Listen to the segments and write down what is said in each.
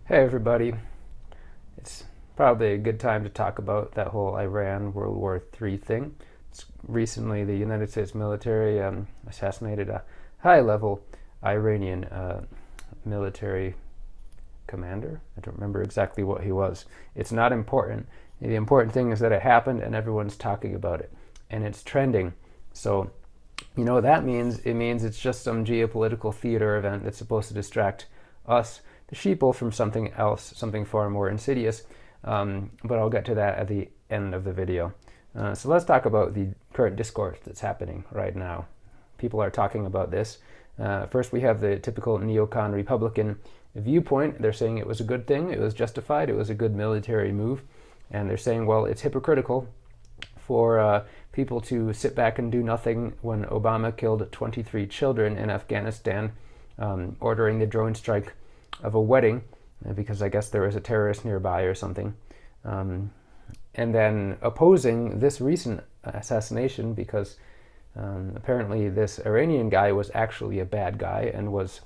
Hey everybody, it's probably a good time to talk about that whole Iran World War III thing. Recently, the United States military assassinated a high-level Iranian military commander. I don't remember exactly what he was. It's not important. The important thing is that it happened and everyone's talking about it, and it's trending. So, you know what that means? It means it's just some geopolitical theater event that's supposed to distract us, the sheeple, from something else, something far more insidious. But I'll get to that at the end of the video. So let's talk about the current discourse that's happening right now. People are talking about this. First, we have the typical neocon Republican viewpoint. They're saying it was a good thing, it was justified, it was a good military move. And they're saying, well, it's hypocritical for people to sit back and do nothing when Obama killed 23 children in Afghanistan, ordering the drone strike of a wedding because I guess there was a terrorist nearby or something, and then opposing this recent assassination because apparently this Iranian guy was actually a bad guy and was,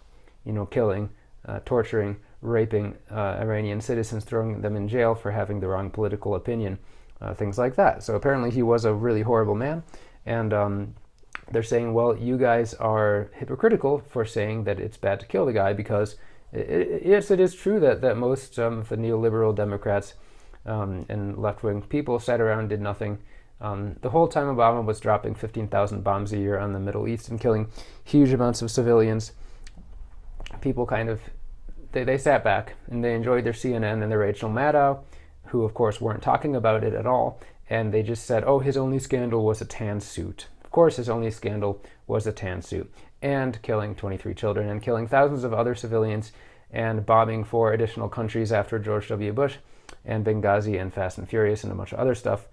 killing, torturing, raping Iranian citizens, throwing them in jail for having the wrong political opinion, things like that. So apparently he was a really horrible man, and they're saying, well, you guys are hypocritical for saying that it's bad to kill the guy because yes, it is true that most of the neoliberal Democrats and left-wing people sat around and did nothing the whole time Obama was dropping 15,000 bombs a year on the Middle East and killing huge amounts of civilians. People kind of, they sat back and they enjoyed their CNN and their Rachel Maddow, who of course weren't talking about it at all, and they just said, oh, his only scandal was a tan suit. Of course his only scandal was a tan suit, and killing 23 children and killing thousands of other civilians and bombing 4 additional countries after George W. Bush and Benghazi and Fast and Furious and a bunch of other stuff.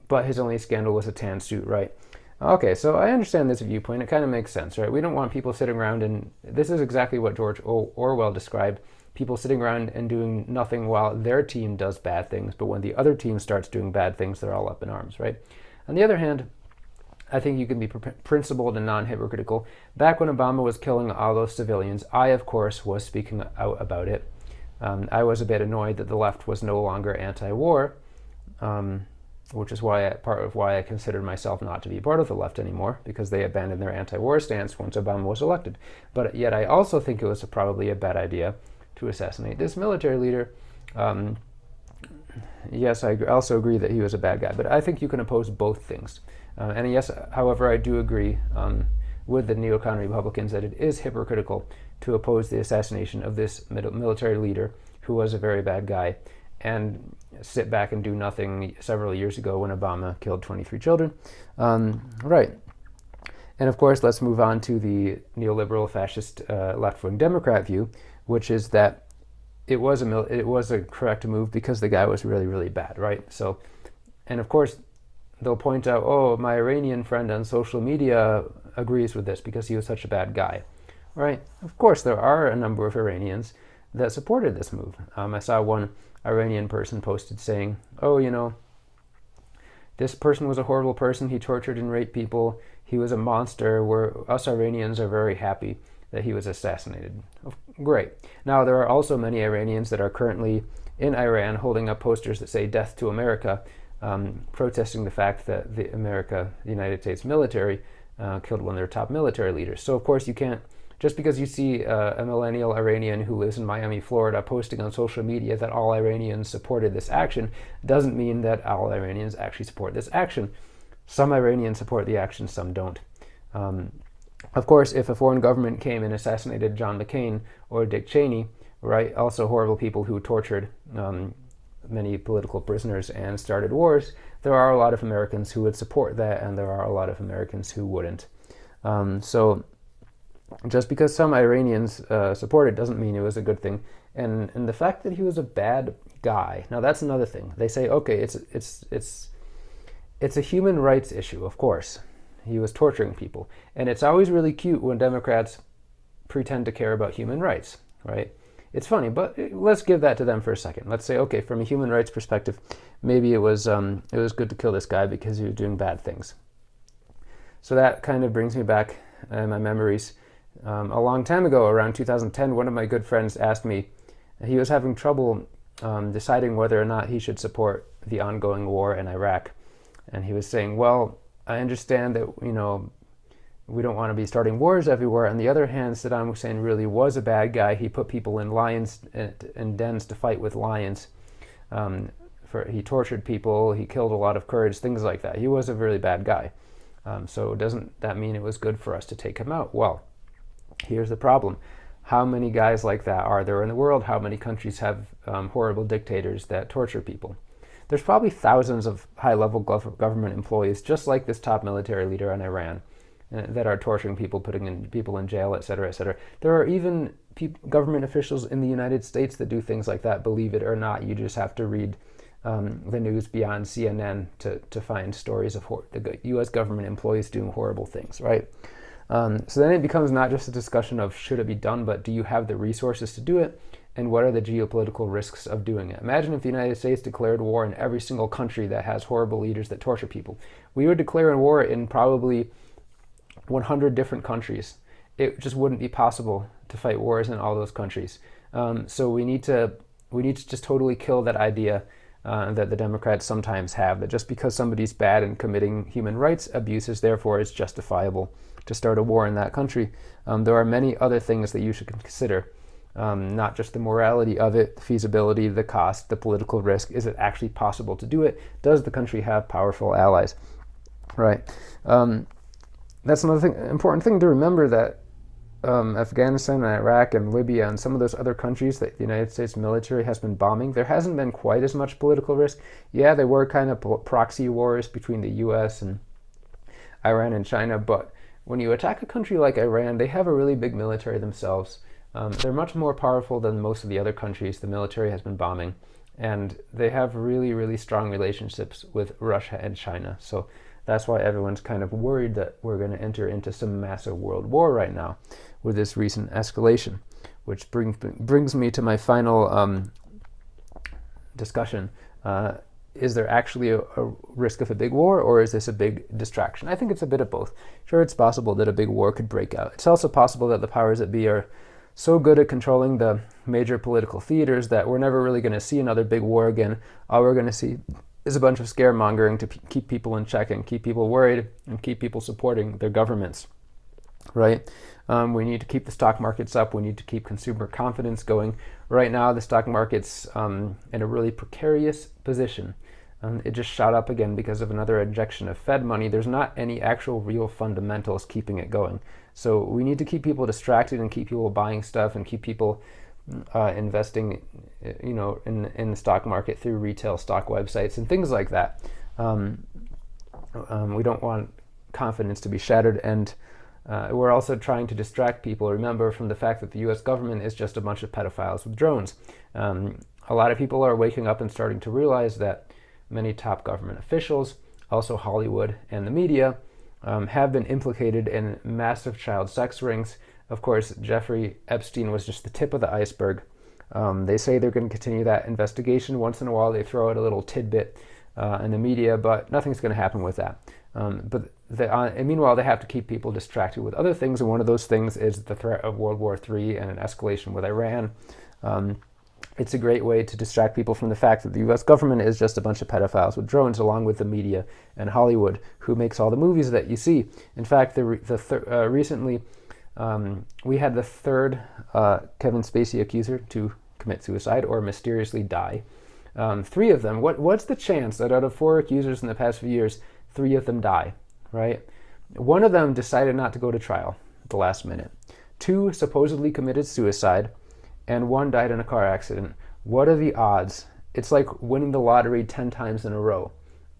But his only scandal was a tan suit, right? Okay, so I understand this viewpoint. It kind of makes sense, right? We don't want people sitting around, and this is exactly what George Orwell described, people sitting around and doing nothing while their team does bad things, but when the other team starts doing bad things, they're all up in arms, right? On the other hand, I think you can be principled and non-hypocritical. Back when Obama was killing all those civilians, I, of course, was speaking out about it. I was a bit annoyed that the left was no longer anti-war, which is part of why I considered myself not to be part of the left anymore, because they abandoned their anti-war stance once Obama was elected. But yet I also think it was probably a bad idea to assassinate this military leader. Yes, I also agree that he was a bad guy, but I think you can oppose both things. And yes, however, I do agree with the neocon Republicans that it is hypocritical to oppose the assassination of this military leader who was a very bad guy and sit back and do nothing several years ago when Obama killed 23 children. Right. And of course, let's move on to the neoliberal fascist left-wing Democrat view, which is that it was a correct move because the guy was really, really bad, right? So, and of course, they'll point out, oh, my Iranian friend on social media agrees with this because he was such a bad guy, right? Of course, there are a number of Iranians that supported this move. I saw one Iranian person posted saying, oh, this person was a horrible person. He tortured and raped people. He was a monster. Us Iranians are very happy that he was assassinated. Great. Now, there are also many Iranians that are currently in Iran holding up posters that say death to America, protesting the fact that the United States military killed one of their top military leaders. So, of course, you can't, just because you see a millennial Iranian who lives in Miami, Florida, posting on social media that all Iranians supported this action, doesn't mean that all Iranians actually support this action. Some Iranians support the action, some don't. Of course, if a foreign government came and assassinated John McCain or Dick Cheney, right, also horrible people who tortured many political prisoners and started wars, there are a lot of Americans who would support that, and there are a lot of Americans who wouldn't. So just because some Iranians support it doesn't mean it was a good thing. And the fact that he was a bad guy, now that's another thing. They say, okay, it's a human rights issue, of course. He was torturing people. And it's always really cute when Democrats pretend to care about human rights, right? It's funny, but let's give that to them for a second. Let's say, okay, from a human rights perspective, maybe it was good to kill this guy because he was doing bad things. So that kind of brings me back in my memories. A long time ago, around 2010, one of my good friends asked me, he was having trouble deciding whether or not he should support the ongoing war in Iraq. And he was saying, well, I understand that, we don't want to be starting wars everywhere. On the other hand, Saddam Hussein really was a bad guy. He put people in lions and dens to fight with lions. He tortured people. He killed a lot of Kurds, things like that. He was a really bad guy. So doesn't that mean it was good for us to take him out? Well, here's the problem. How many guys like that are there in the world? How many countries have horrible dictators that torture people? There's probably thousands of high-level government employees, just like this top military leader in Iran, that are torturing people, putting people in jail, et cetera, et cetera. There are even government officials in the United States that do things like that, believe it or not. You just have to read the news beyond CNN to find stories of the U.S. government employees doing horrible things, right? So then it becomes not just a discussion of should it be done, but do you have the resources to do it? And what are the geopolitical risks of doing it? Imagine if the United States declared war in every single country that has horrible leaders that torture people. We would declare a war in probably 100 different countries. It just wouldn't be possible to fight wars in all those countries. So we need to just totally kill that idea that the Democrats sometimes have, that just because somebody's bad and committing human rights abuses, therefore it's justifiable to start a war in that country. There are many other things that you should consider, not just the morality of it, the feasibility, the cost, the political risk. Is it actually possible to do it? Does the country have powerful allies? Right. That's another important thing to remember, that Afghanistan and Iraq and Libya and some of those other countries that the United States military has been bombing, there hasn't been quite as much political risk. Yeah, there were kind of proxy wars between the U.S. and Iran and China, but when you attack a country like Iran, they have a really big military themselves. They're much more powerful than most of the other countries the military has been bombing, and they have really, really strong relationships with Russia and China. So that's why everyone's kind of worried that we're going to enter into some massive world war right now with this recent escalation, which brings me to my final discussion. Is there actually a risk of a big war, or is this a big distraction? I think it's a bit of both. Sure, it's possible that a big war could break out. It's also possible that the powers that be are so good at controlling the major political theaters that we're never really going to see another big war again. All we're going to see is a bunch of scaremongering to keep people in check and keep people worried and keep people supporting their governments, right? We need to keep the stock markets up. We need to keep consumer confidence going. Right now, the stock market's in a really precarious position. It just shot up again because of another injection of Fed money. There's not any actual real fundamentals keeping it going. So we need to keep people distracted and keep people buying stuff and keep people investing, in the stock market through retail stock websites and things like that. We don't want confidence to be shattered, and we're also trying to distract people, remember, from the fact that the U.S. government is just a bunch of pedophiles with drones. A lot of people are waking up and starting to realize that many top government officials, also Hollywood and the media, have been implicated in massive child sex rings. Of course, Jeffrey Epstein was just the tip of the iceberg. They say they're going to continue that investigation. Once in a while, they throw out a little tidbit in the media, but nothing's going to happen with that. And meanwhile, they have to keep people distracted with other things, and one of those things is the threat of World War III and an escalation with Iran. It's a great way to distract people from the fact that the U.S. government is just a bunch of pedophiles with drones, along with the media and Hollywood, who makes all the movies that you see. In fact, recently we had the third Kevin Spacey accuser to commit suicide or mysteriously die. 3 of them. What's the chance that out of 4 accusers in the past few years, 3 of them die, right? 1 of them decided not to go to trial at the last minute. 2 supposedly committed suicide, and 1 died in a car accident. What are the odds? It's like winning the lottery 10 times in a row.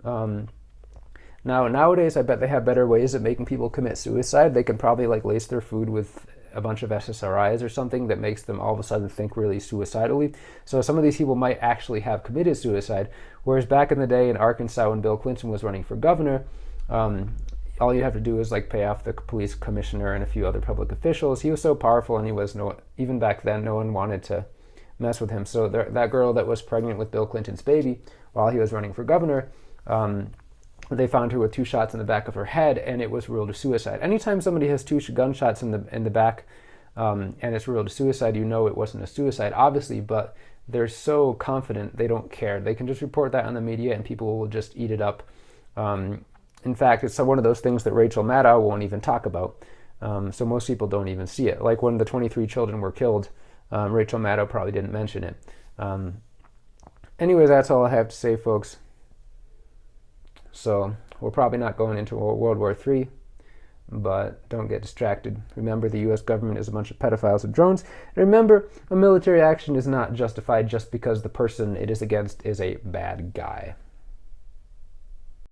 Now, nowadays, I bet they have better ways of making people commit suicide. They can probably lace their food with a bunch of SSRIs or something that makes them all of a sudden think really suicidally. So some of these people might actually have committed suicide, whereas back in the day in Arkansas when Bill Clinton was running for governor, all you have to do is pay off the police commissioner and a few other public officials. He was so powerful, and even back then, no one wanted to mess with him. So that girl that was pregnant with Bill Clinton's baby while he was running for governor, they found her with 2 shots in the back of her head, and it was ruled a suicide. Anytime somebody has 2 gunshots in the back and it's ruled a suicide, you know it wasn't a suicide, obviously, but they're so confident they don't care. They can just report that on the media and people will just eat it up. In fact, it's one of those things that Rachel Maddow won't even talk about. So most people don't even see it. Like when the 23 children were killed, Rachel Maddow probably didn't mention it. Anyways, that's all I have to say, folks. So we're probably not going into World War III, but don't get distracted. Remember, the U.S. government is a bunch of pedophiles with drones. And remember, a military action is not justified just because the person it is against is a bad guy.